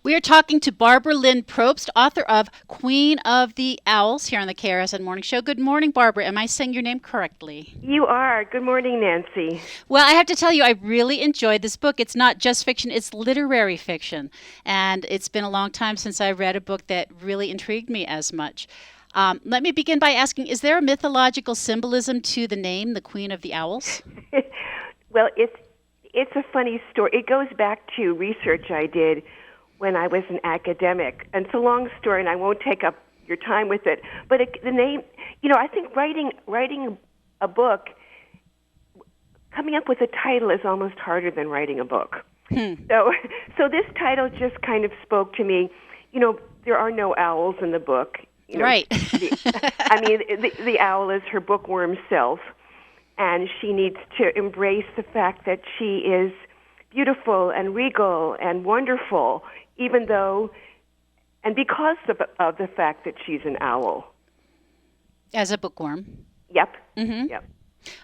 We are talking to Barbara Lynn Probst, author of Queen of the Owls, here on the KRSN Morning Show. Good morning, Barbara. Am I saying your name correctly? You are. Good morning, Nancy. Well, I have to tell you, I really enjoyed this book. It's not just fiction, it's literary fiction. And it's been a long time since I read a book that really intrigued me as much. Let me begin by asking, is there a mythological symbolism to the name, the Queen of the Owls? Well, it's a funny story. It goes back to research I did when I was an academic. And it's a long story, and I won't take up your time with it. But the name, I think writing a book, coming up with a title is almost harder than writing a book. So this title just kind of spoke to me. There are no owls in the book. Right. The owl is her bookworm self, and she needs to embrace the fact that she is beautiful and regal and wonderful, even though, and because of the fact that she's an owl. As a bookworm. Yep. Mm-hmm. Yep.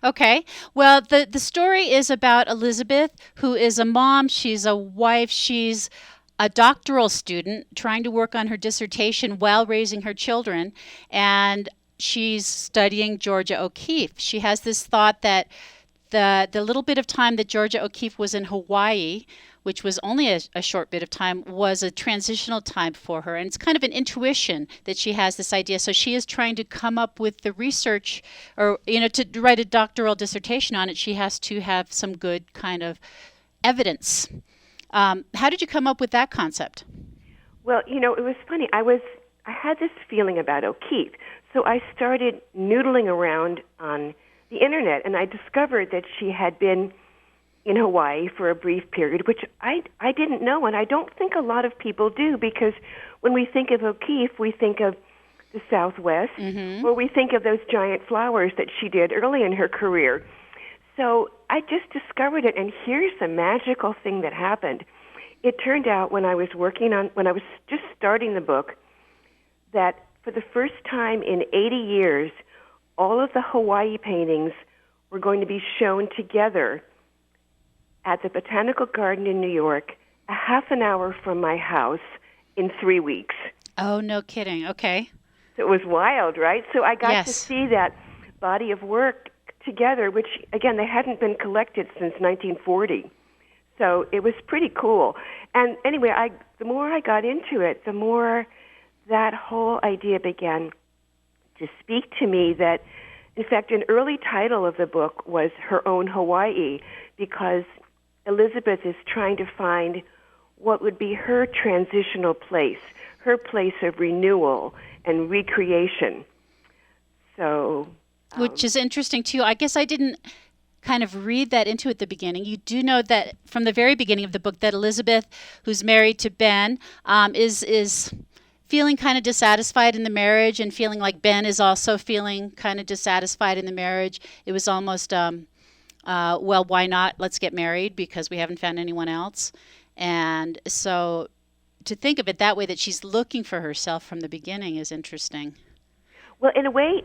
Okay. Well, the story is about Elizabeth, who is a mom. She's a wife. She's a doctoral student trying to work on her dissertation while raising her children. And she's studying Georgia O'Keeffe. She has this thought that the little bit of time that Georgia O'Keeffe was in Hawaii, which was only a short bit of time, was a transitional time for her. And it's kind of an intuition that she has this idea. So she is trying to come up with the research, or, to write a doctoral dissertation on it, she has to have some good kind of evidence. How did you come up with that concept? Well, it was funny. I had this feeling about O'Keeffe. So I started noodling around on the internet, and I discovered that she had been in Hawaii for a brief period, which I didn't know, and I don't think a lot of people do, because when we think of O'Keeffe, we think of the Southwest, or we think of those giant flowers that she did early in her career. So I just discovered it, and here's the magical thing that happened. It turned out when I was just starting the book, that for the first time in 80 years, all of the Hawaii paintings were going to be shown together at the Botanical Garden in New York, a half an hour from my house, in 3 weeks. Oh, no kidding. Okay. So it was wild, right? So I got to see that body of work together, which, again, they hadn't been collected since 1940. So it was pretty cool. And anyway, the more I got into it, the more that whole idea began to speak to me. That, in fact, an early title of the book was Her Own Hawaii, because Elizabeth is trying to find what would be her transitional place, her place of renewal and recreation. So, which is interesting too. I guess I didn't kind of read that into it at the beginning. You do know that from the very beginning of the book that Elizabeth, who's married to Ben, is feeling kind of dissatisfied in the marriage, and feeling like Ben is also feeling kind of dissatisfied in the marriage. It was almost, well, why not? Let's get married because we haven't found anyone else. And so to think of it that way, that she's looking for herself from the beginning, is interesting. Well, in a way,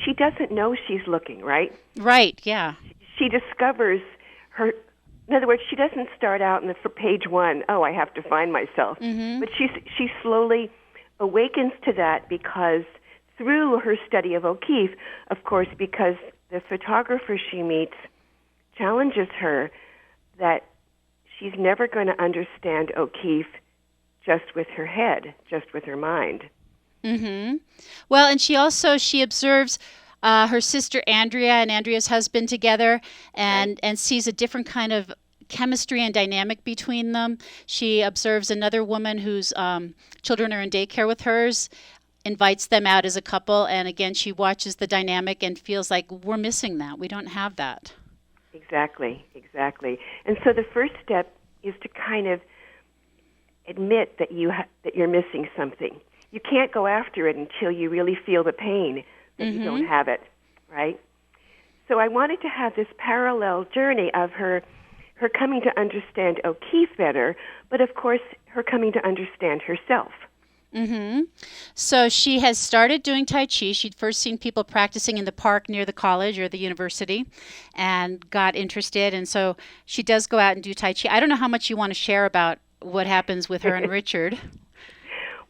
she doesn't know she's looking, right? Right, yeah. She discovers her. In other words, she doesn't start out for page one, oh, I have to find myself. But she slowly awakens to that, because through her study of O'Keeffe, of course, because the photographer she meets challenges her that she's never going to understand O'Keeffe just with her head, just with her mind. Well, and she observes her sister Andrea and Andrea's husband together, and sees a different kind of chemistry and dynamic between them. She observes another woman whose children are in daycare with hers, invites them out as a couple, and again she watches the dynamic and feels like we're missing that. We don't have that. Exactly. And so the first step is to kind of admit that you're missing something. You can't go after it until you really feel the pain that you don't have it, right? So I wanted to have this parallel journey of her coming to understand O'Keeffe better, but of course her coming to understand herself. So she has started doing Tai Chi. She'd first seen people practicing in the park near the college or the university and got interested. And so she does go out and do Tai Chi. I don't know how much you want to share about what happens with her and Richard.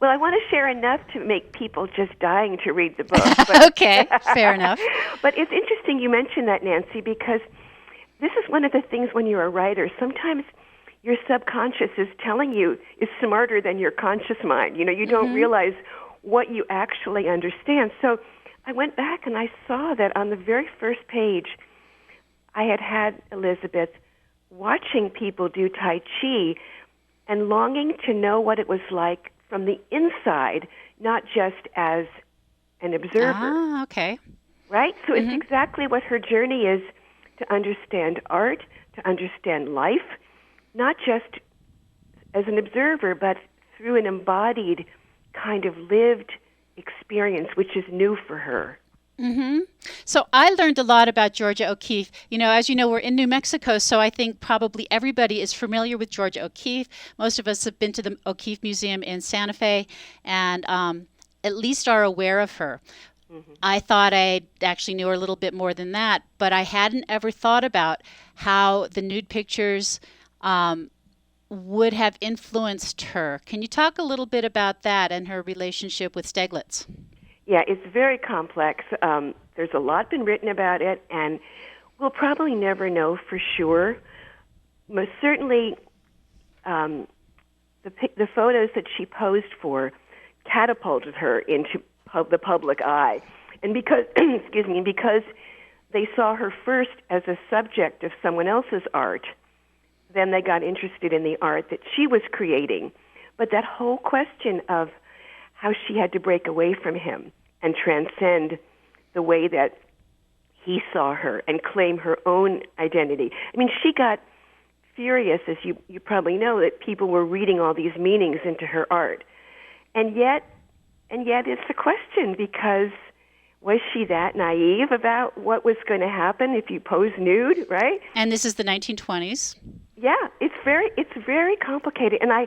Well, I want to share enough to make people just dying to read the book. But Okay, fair enough. But it's interesting you mentioned that, Nancy, because this is one of the things when you're a writer. Sometimes your subconscious is telling you is smarter than your conscious mind. You know, you don't realize what you actually understand. So I went back and I saw that on the very first page, I had Elizabeth watching people do Tai Chi and longing to know what it was like from the inside, not just as an observer. Ah, okay. Right? So it's exactly what her journey is, to understand art, to understand life, not just as an observer, but through an embodied kind of lived experience, which is new for her. So I learned a lot about Georgia O'Keeffe. You know, as you know, we're in New Mexico, so I think probably everybody is familiar with Georgia O'Keeffe. Most of us have been to the O'Keeffe Museum in Santa Fe and at least are aware of her. I thought I actually knew her a little bit more than that, but I hadn't ever thought about how the nude pictures would have influenced her. Can you talk a little bit about that and her relationship with Stieglitz? Yeah, it's very complex. There's a lot been written about it, and we'll probably never know for sure. Most certainly, the photos that she posed for catapulted her into the public eye, and because excuse me, because they saw her first as a subject of someone else's art, then they got interested in the art that she was creating. But that whole question of how she had to break away from him and transcend the way that he saw her and claim her own identity. I mean, she got furious, as you probably know, that people were reading all these meanings into her art. And yet it's a question, because was she that naive about what was going to happen if you pose nude, right? And this is the 1920s. Yeah, it's very complicated. And I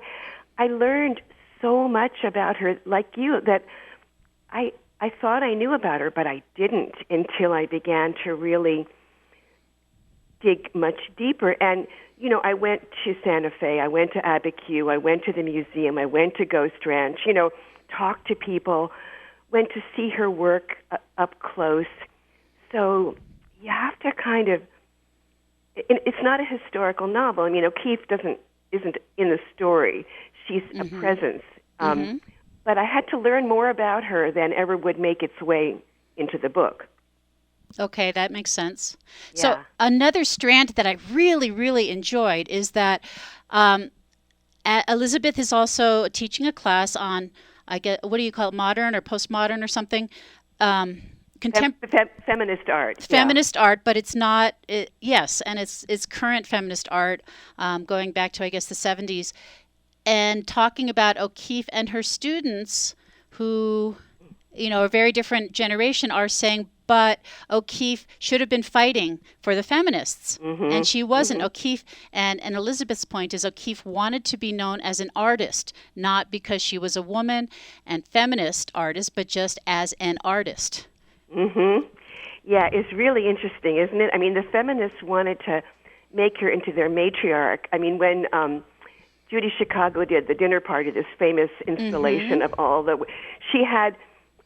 learned so much about her, like you, that I thought I knew about her, but I didn't until I began to really dig much deeper. And, you know, I went to Santa Fe, I went to Abiquiu, I went to the museum, I went to Ghost Ranch, you know, talked to people, went to see her work up close. So you have to kind of, it's not a historical novel. I mean, O'Keeffe isn't in the story. She's a presence. But I had to learn more about her than ever would make its way into the book. Okay, that makes sense. Yeah. So another strand that I really, really enjoyed is that Elizabeth is also teaching a class on, I guess, what do you call it, modern or postmodern or something? Feminist art. Feminist art, but it's not, yes, and it's current feminist art going back to, I guess, the 70s. And talking about O'Keeffe and her students who, you know, a very different generation, are saying, but O'Keeffe should have been fighting for the feminists. And she wasn't. O'Keeffe, and Elizabeth's point is O'Keeffe wanted to be known as an artist, not because she was a woman and feminist artist, but just as an artist. Yeah, it's really interesting, isn't it? I mean, the feminists wanted to make her into their matriarch. I mean, when Judy Chicago did the dinner party, this famous installation of all the... She had...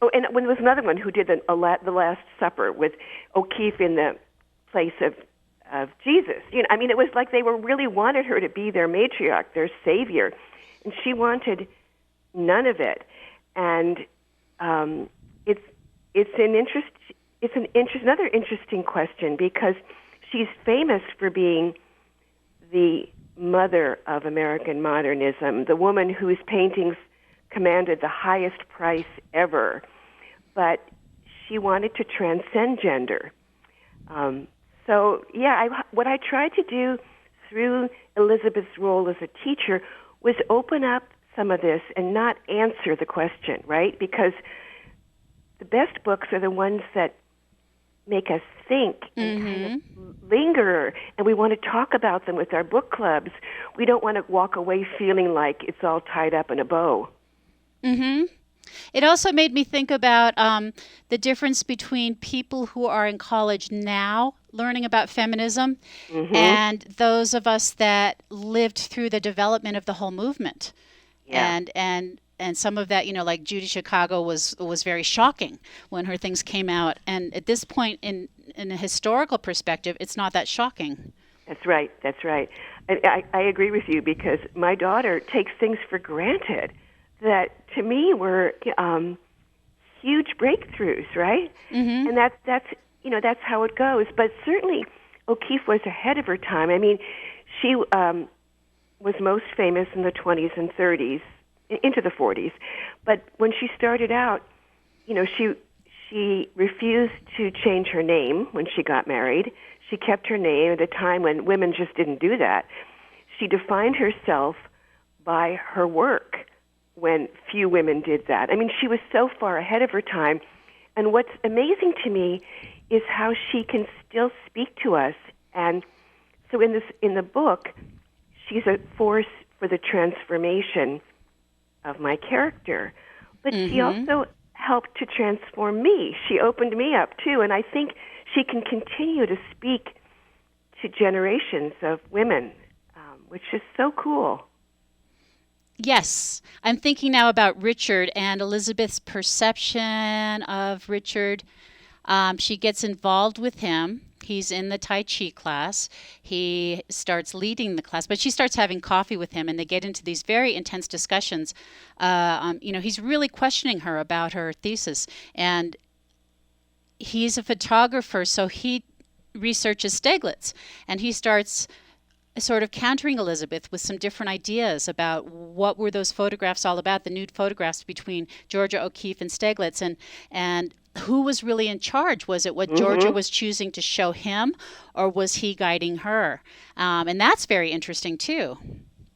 Oh, and there was another one who did the Last Supper with O'Keeffe in the place of Jesus. You know, I mean, it was like they really wanted her to be their matriarch, their savior, and she wanted none of it. And it's another interesting question, because she's famous for being the mother of American modernism, the woman whose paintings commanded the highest price ever, but she wanted to transcend gender. What I tried to do through Elizabeth's role as a teacher was open up some of this and not answer the question, right? Because the best books are the ones that make us think and kind of linger, and we want to talk about them with our book clubs. We don't want to walk away feeling like it's all tied up in a bow. It also made me think about the difference between people who are in college now learning about feminism Mhm. and those of us that lived through the development of the whole movement. Yeah. And some of that, like Judy Chicago was very shocking when her things came out. And at this point in a historical perspective, it's not that shocking. That's right. That's right. I agree with you because my daughter takes things for granted that to me were huge breakthroughs, right? Mhm. And that's how it goes. But certainly O'Keeffe was ahead of her time. I mean, she was most famous in the 20s and 30s, into the 40s. But when she started out, she refused to change her name when she got married. She kept her name at a time when women just didn't do that. She defined herself by her work when few women did that. I mean, she was so far ahead of her time. And what's amazing to me is how she can still speak to us. And so in the book, she's a force for the transformation of my character. But she Mhm. also helped to transform me. She opened me up too, and I think she can continue to speak to generations of women, which is so cool. Yes, I'm thinking now about Richard and Elizabeth's perception of Richard. She gets involved with him. He's in the Tai Chi class. He starts leading the class, but she starts having coffee with him, and they get into these very intense discussions. He's really questioning her about her thesis, and he's a photographer, so he researches Stieglitz, and he starts sort of countering Elizabeth with some different ideas about what were those photographs all about, the nude photographs between Georgia O'Keeffe and Stieglitz, and who was really in charge? Was it what Georgia Hmm. was choosing to show him, or was he guiding her? And that's very interesting too.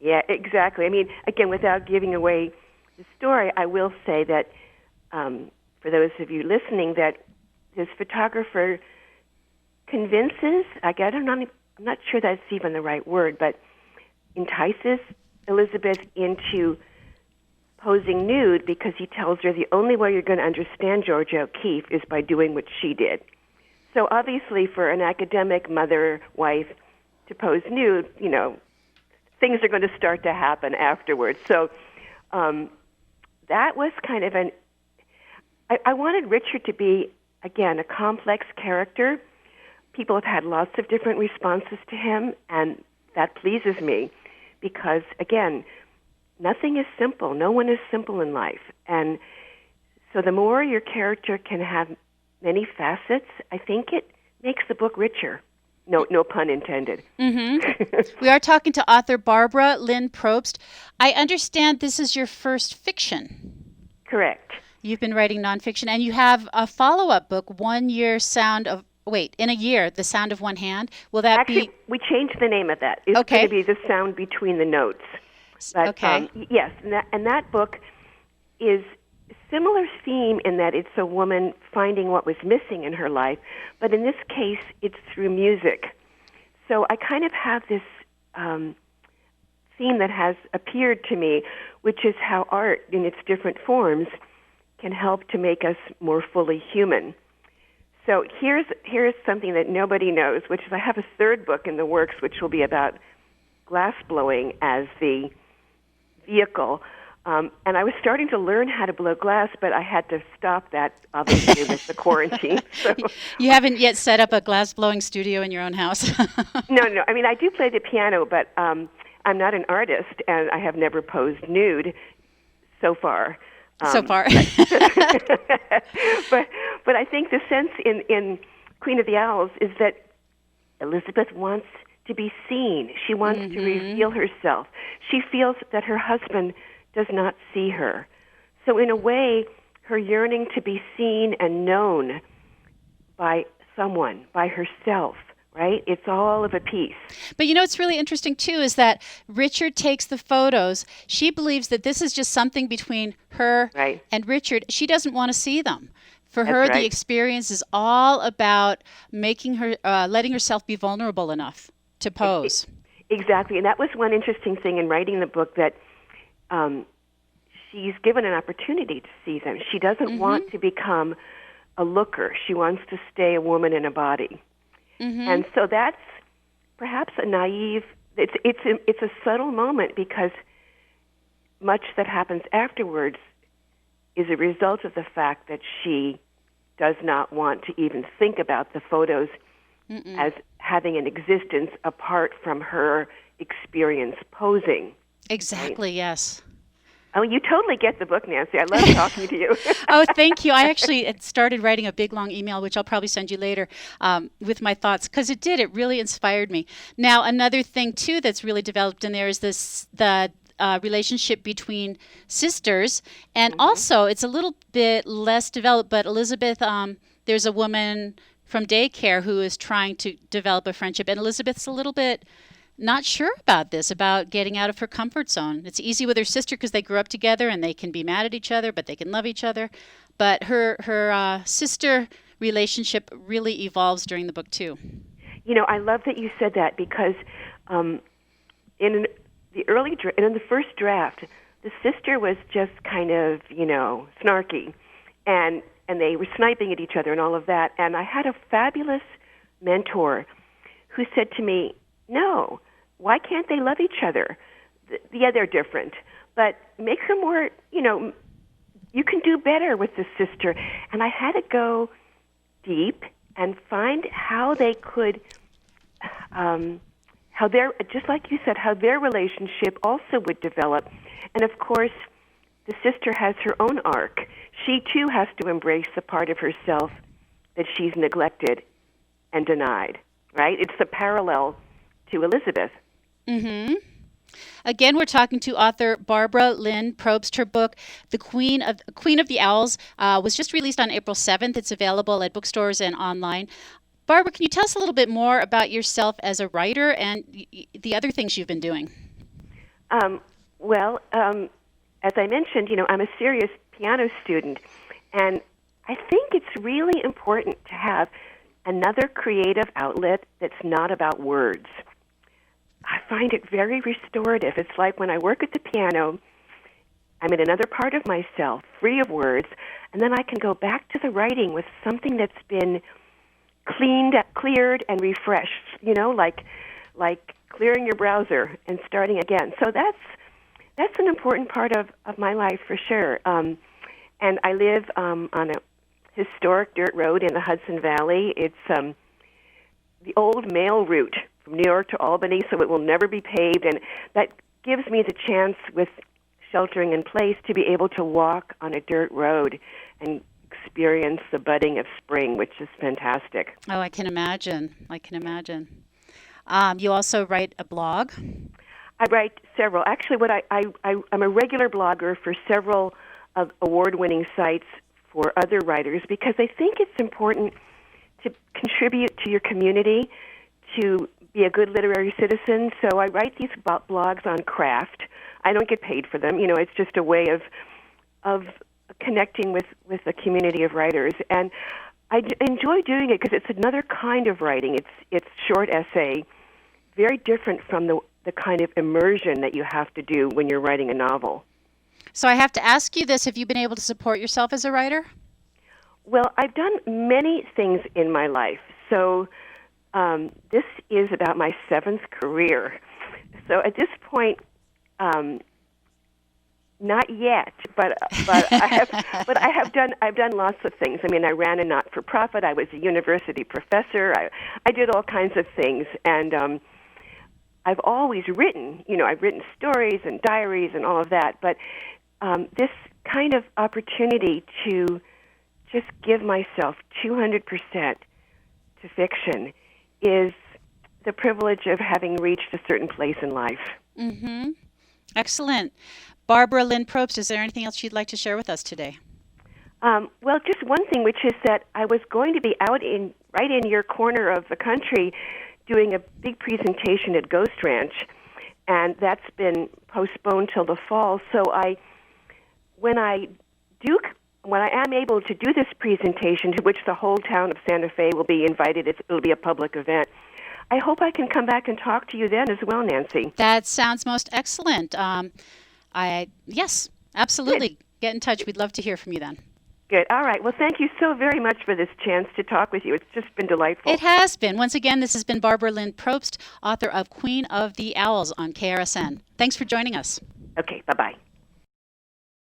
Yeah, exactly. I mean, again, without giving away the story, I will say that for those of you listening, that this photographer convinces, I'm not sure that's even the right word, but entices Elizabeth into posing nude because he tells her the only way you're going to understand Georgia O'Keeffe is by doing what she did. So obviously, for an academic mother, wife to pose nude, things are going to start to happen afterwards. So um, that was kind of I wanted Richard to be, again, a complex character. People have had lots of different responses to him, and that pleases me because, again, nothing is simple. No one is simple in life. And so the more your character can have many facets, I think it makes the book richer. No pun intended. Mm-hmm. We are talking to author Barbara Lynn Probst. I understand this is your first fiction. Correct. You've been writing nonfiction, and you have a follow-up book, in a year, The Sound of One Hand. Will that Actually, be we changed the name of that. It's going to okay? be The Sound Between the Notes. But Okay. yes, and that book is a similar theme in that it's a woman finding what was missing in her life, but in this case, it's through music. So I kind of have this theme that has appeared to me, which is how art, in its different forms, can help to make us more fully human. So here's something that nobody knows, which is I have a third book in the works, which will be about glass blowing as the vehicle. And I was starting to learn how to blow glass, but I had to stop that, obviously, with the quarantine. So, You haven't yet set up a glass blowing studio in your own house. no. I mean, I do play the piano, but I'm not an artist, and I have never posed nude so far. So far. but but I think the sense in Queen of the Owls is that Elizabeth wants to be seen. She wants to reveal herself. She feels that her husband does not see her. So in a way, her yearning to be seen and known by someone, by herself, right? It's all of a piece. But it's really interesting too is that Richard takes the photos. She believes that this is just something between her Right. and Richard. She doesn't want to see them. For That's her, the right. experience is all about letting herself be vulnerable enough to pose. Exactly. And that was one interesting thing in writing the book that um, she's given an opportunity to see them. She doesn't want to become a looker. She wants to stay a woman in a body. And so that's perhaps a naive. It's a subtle moment because much that happens afterwards is a result of the fact that she does not want to even think about the photos as having an existence apart from her experience posing. Exactly, right? Yes. Oh, you totally get the book, Nancy. I love talking to you. Oh, thank you. I actually had started writing a big, long email, which I'll probably send you later, with my thoughts, because it really inspired me. Now, another thing, too, that's really developed in there is the relationship between sisters. And also, it's a little bit less developed, but Elizabeth, there's a woman from daycare who is trying to develop a friendship. And Elizabeth's a little bit not sure about this, about getting out of her comfort zone. It's easy with her sister because they grew up together and they can be mad at each other, but they can love each other. But her sister relationship really evolves during the book, too. I love that you said that because in in the first draft, the sister was just kind of, snarky, and they were sniping at each other and all of that. And I had a fabulous mentor who said to me, "No, why can't they love each other? Yeah, they're different, but make her more, you can do better with the sister." And I had to go deep and find how they could, just like you said, how their relationship also would develop. And of course, the sister has her own arc. She too has to embrace the part of herself that she's neglected and denied, right? It's the parallel to Elizabeth. Again, we're talking to author Barbara Lynn Probst. Her book, The Queen of the Owls, was just released on April 7th. It's available at bookstores and online. Barbara, can you tell us a little bit more about yourself as a writer and the other things you've been doing? As I mentioned, I'm a serious piano student, and I think it's really important to have another creative outlet that's not about words. I find it very restorative. It's like when I work at the piano, I'm in another part of myself, free of words, and then I can go back to the writing with something that's been cleared, and refreshed, like clearing your browser and starting again. So that's an important part of my life for sure. And I live on a historic dirt road in the Hudson Valley. It's the old mail route from New York to Albany, so it will never be paved, and that gives me the chance, with sheltering in place, to be able to walk on a dirt road and experience the budding of spring, which is fantastic. Oh, I can imagine. You also write a blog. I write several. Actually, I'm a regular blogger for several award-winning sites for other writers because I think it's important to contribute to your community, to be a good literary citizen. So I write these blogs on craft. I don't get paid for them. It's just a way of connecting with a community of writers. And I enjoy doing it because it's another kind of writing. It's short essay, very different from the kind of immersion that you have to do when you're writing a novel. So I have to ask you this. Have you been able to support yourself as a writer? Well, I've done many things in my life. So this is about my 7th career. So at this point, not yet, but I've done lots of things. I mean, I ran a not-for-profit. I was a university professor. I did all kinds of things, and I've always written. I've written stories and diaries and all of that. But this kind of opportunity to just give myself 200% to fiction is the privilege of having reached a certain place in life. Excellent. Barbara Lynn Probst, is there anything else you'd like to share with us today? Well, just one thing, which is that I was going to be out right in your corner of the country doing a big presentation at Ghost Ranch, and that's been postponed till the fall. So when I am able to do this presentation, to which the whole town of Santa Fe will be invited, it'll be a public event, I hope I can come back and talk to you then as well, Nancy. That sounds most excellent. Yes, Absolutely. Get in touch. We'd love to hear from you then. Good. All right. Well, thank you so very much for this chance to talk with you. It's just been delightful. It has been. Once again, this has been Barbara Lynn Probst, author of Queen of the Owls on KRSN. Thanks for joining us. Okay. Bye-bye.